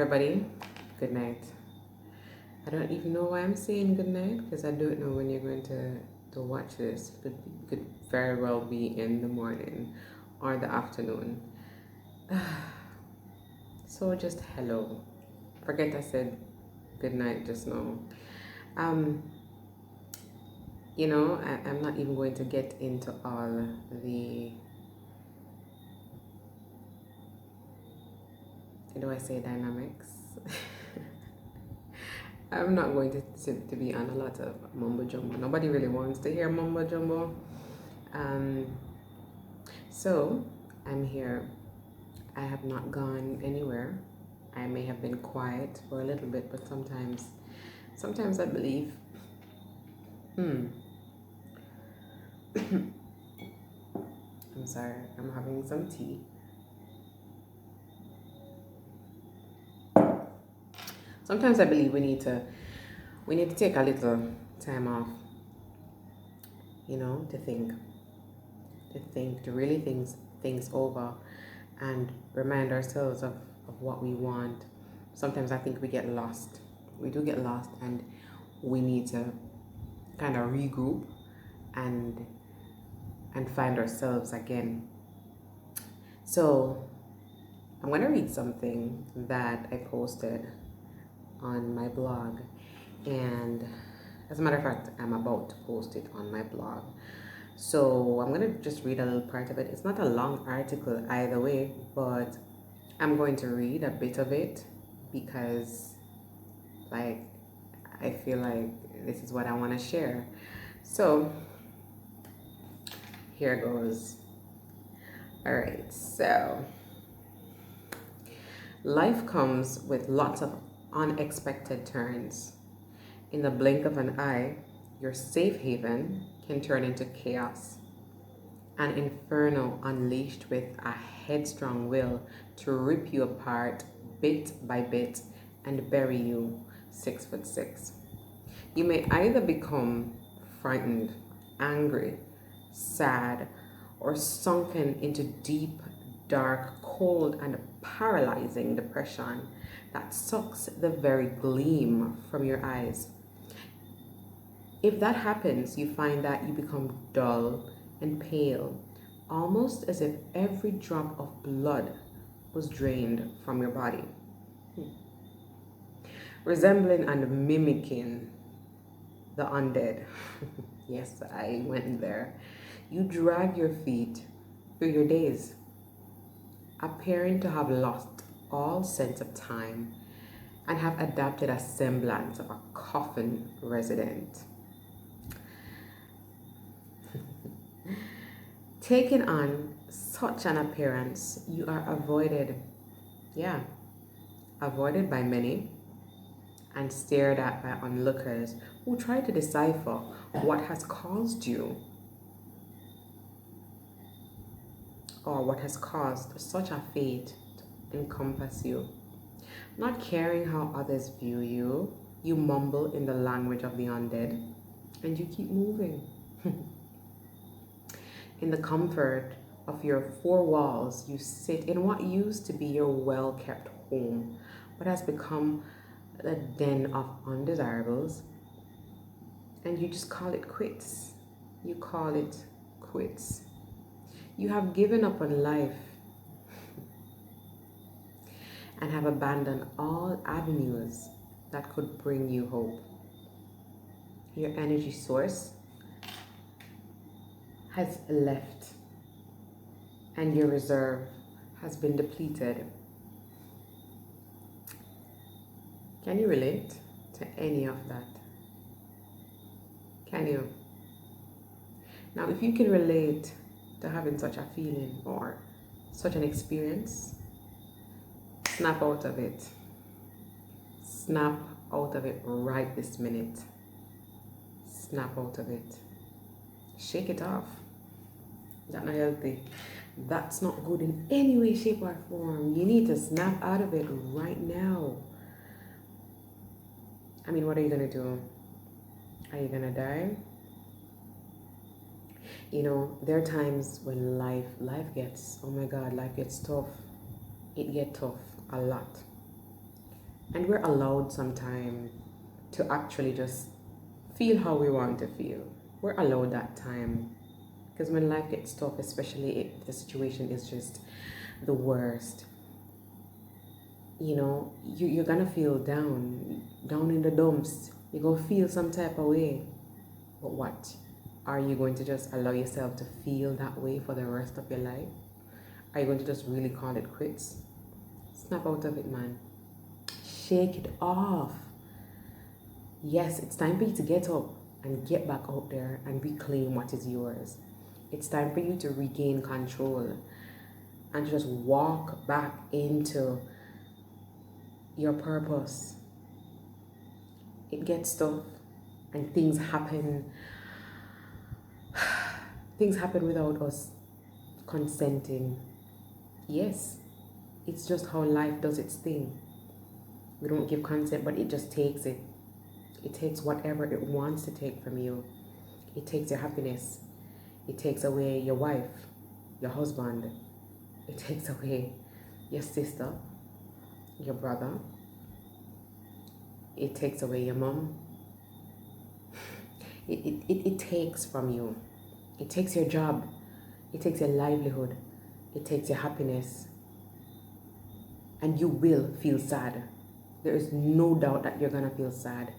everybody. Good night. I don't even know why I'm saying good night because I don't know when you're going to watch this. Could very well be in the morning or the afternoon. So just hello. Forget I said good night just now. I'm not even going to get into all the, do I say dynamics? I'm not going to be on a lot of mumbo jumbo. Nobody really wants to hear mumbo jumbo. So I'm here. I have not gone anywhere. I may have been quiet for a little bit, but sometimes I believe. I'm sorry, I'm having some tea. Sometimes I believe we need to take a little time off, to really think things over and remind ourselves of what we want. Sometimes I think we get lost. We do get lost, and we need to kind of regroup and find ourselves again. So I'm going to read something that I posted on my blog, and as a matter of fact, I'm about to post it on my blog. So I'm going to just read a little part of it. It's not a long article either way, but I'm going to read a bit of it because I feel like this is what I want to share. So here goes. All right, so life comes with lots of unexpected turns. In the blink of an eye, your safe haven can turn into chaos. An inferno unleashed with a headstrong will to rip you apart bit by bit and bury you 6'6". You may either become frightened, angry, sad, or sunken into deep, dark, cold, and paralyzing depression that sucks the very gleam from your eyes. If that happens, you find that you become dull and pale, almost as if every drop of blood was drained from your body. Resembling and mimicking the undead. Yes, I went there. You drag your feet through your days, appearing to have lost all sense of time and have adopted a semblance of a coffin resident. Taking on such an appearance, you are avoided by many and stared at by onlookers who try to decipher what has caused you or what has caused such a fate to encompass you. Not caring how others view you, you mumble in the language of the undead and you keep moving. In the comfort of your four walls, you sit in what used to be your well-kept home, but has become a den of undesirables, and you just call it quits. You call it quits. You have given up on life and have abandoned all avenues that could bring you hope. Your energy source has left and your reserve has been depleted. Can you relate to any of that? Can you? Now, if you can relate to having such a feeling or such an experience, snap out of it. Snap out of it right this minute. Snap out of it. Shake it off. That's not healthy. That's not good in any way, shape, or form. You need to snap out of it right now. I mean, what are you going to do? Are you going to die? You know, there are times when life gets, oh my God, life gets tough. It gets tough a lot. And we're allowed sometimes to actually just feel how we want to feel. We're allowed that time. Because when life gets tough, especially if the situation is just the worst, you know, you're gonna feel down in the dumps. You're gonna feel some type of way. But what? Are you going to just allow yourself to feel that way for the rest of your life? Are you going to just really call it quits? Snap out of it, man. Shake it off. Yes, it's time for you to get up and get back out there and reclaim what is yours. It's time for you to regain control and to just walk back into your purpose. It gets tough and things happen. Things happen without us consenting. Yes, it's just how life does its thing. We don't give consent, but it just takes it. It takes whatever it wants to take from you. It takes your happiness. It takes away your wife, your husband. It takes away your sister, your brother. It takes away your mom. It takes from you. It takes your job. It takes your livelihood. It takes your happiness. And you will feel sad. There is no doubt that you're gonna feel sad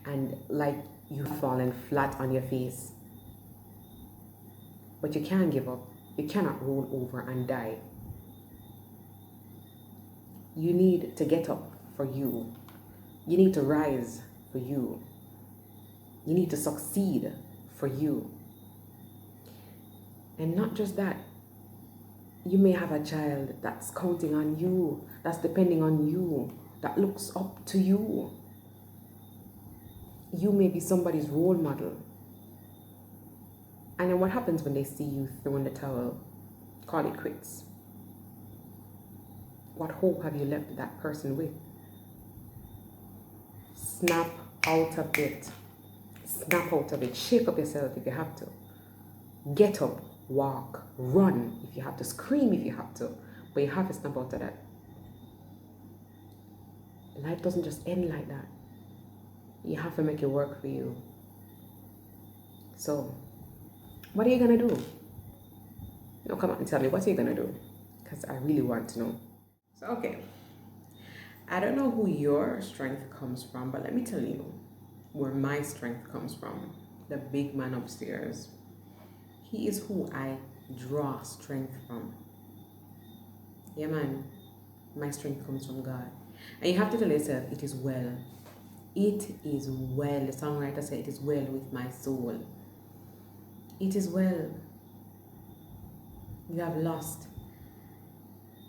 and like you've fallen flat on your face. But you can't give up. You cannot roll over and die. You need to get up for you. You need to rise for you. You need to succeed for you. And not just that, you may have a child that's counting on you, that's depending on you, that looks up to you. You may be somebody's role model. And then what happens when they see you throw in the towel? Call it quits. What hope have you left that person with? Snap out of it. Snap out of it. Shake up yourself if you have to. Get up, walk, run if you have to, scream if you have to. But you have to snap out of that. Life doesn't just end like that. You have to make it work for you. So, what are you gonna do? No, come on and tell me, what are you gonna do? Because I really want to know. So, okay. I don't know who your strength comes from, but let me tell you where my strength comes from. The big man upstairs. He is who I draw strength from. Yeah, man. My strength comes from God. And you have to tell yourself, it is well. It is well. The songwriter said, it is well with my soul. It is well. You have lost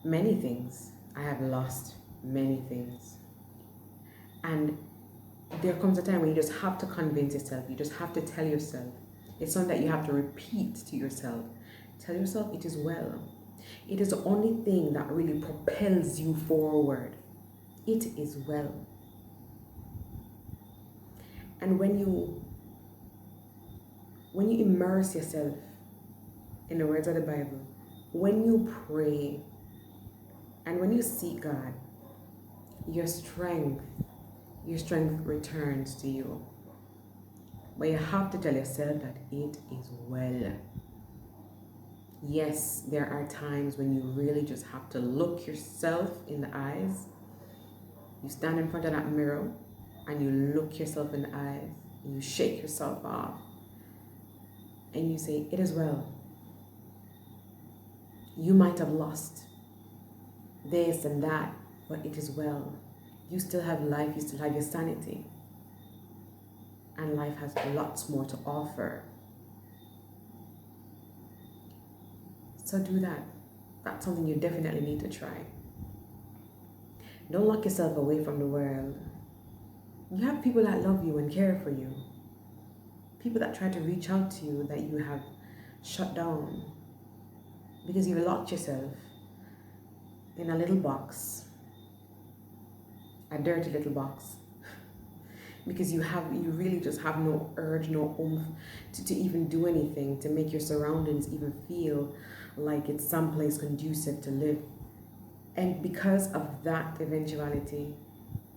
many things. I have lost many things. And there comes a time when you just have to convince yourself. You just have to tell yourself. It's something that you have to repeat to yourself. Tell yourself it is well. It is the only thing that really propels you forward. It is well. And when you immerse yourself in the words of the Bible, when you pray and when you seek God, your strength returns to you. But you have to tell yourself that it is well. Yes, there are times when you really just have to look yourself in the eyes. You stand in front of that mirror and you look yourself in the eyes. And you shake yourself off. And you say, it is well. You might have lost this and that, but it is well. You still have life, you still have your sanity. And life has lots more to offer. So do that. That's something you definitely need to try. Don't lock yourself away from the world. You have people that love you and care for you. People that try to reach out to you that you have shut down because you've locked yourself in a little box, a dirty little box, because you really just have no urge, no oomph to even do anything, to make your surroundings even feel like it's someplace conducive to live. And because of that eventuality,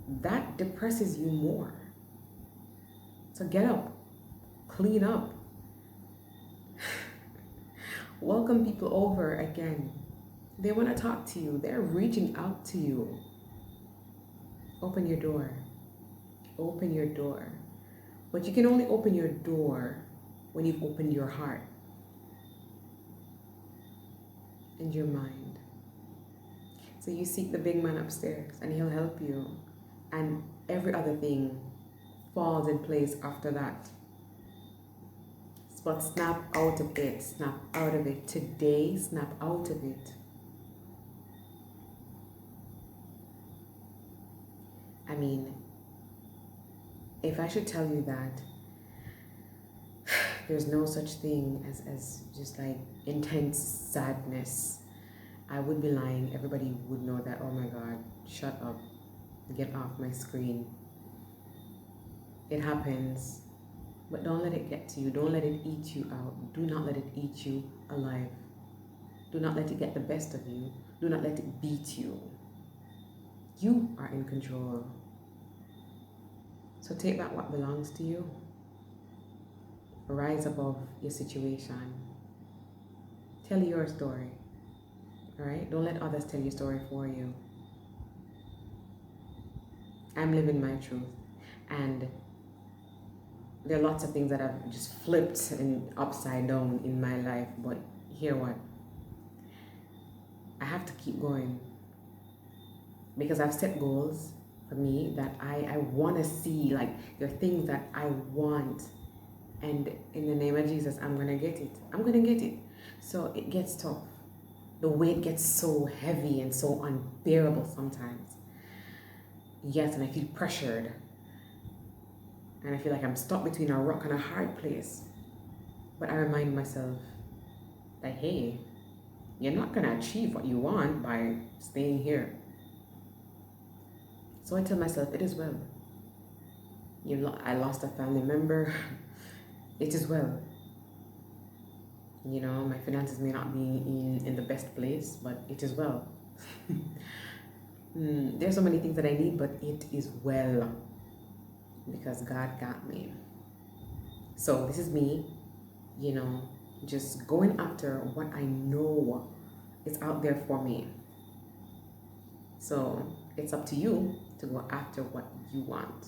that depresses you more. So get up, clean up, welcome people over again. They want to talk to you. They're reaching out to you. Open your door. Open your door. But you can only open your door when you've opened your heart and your mind. So you seek the big man upstairs and he'll help you. And every other thing falls in place after that. But snap out of it. Snap out of it. Today, snap out of it. I mean, if I should tell you that there's no such thing as just like intense sadness, I would be lying. Everybody would know that, oh my God, shut up, get off my screen. It happens, but don't let it get to you. Don't let it eat you out. Do not let it eat you alive. Do not let it get the best of you. Do not let it beat you. You are in control. So take back what belongs to you. Rise above your situation. Tell your story. All right? Don't let others tell your story for you. I'm living my truth. And there are lots of things that have just flipped and upside down in my life. But hear what? I have to keep going. Because I've set goals for me that I want to see. Like, there are things that I want. And in the name of Jesus, I'm going to get it. I'm going to get it. So it gets tough. The weight gets so heavy and so unbearable sometimes. Yes, and I feel pressured. And I feel like I'm stuck between a rock and a hard place. But I remind myself that, hey, you're not going to achieve what you want by staying here. So I tell myself, it is well. I lost a family member. It is well. You know, my finances may not be in the best place, but it is well. There's so many things that I need, but it is well. Because God got me. So this is me, you know, just going after what I know is out there for me. So it's up to you to go after what you want.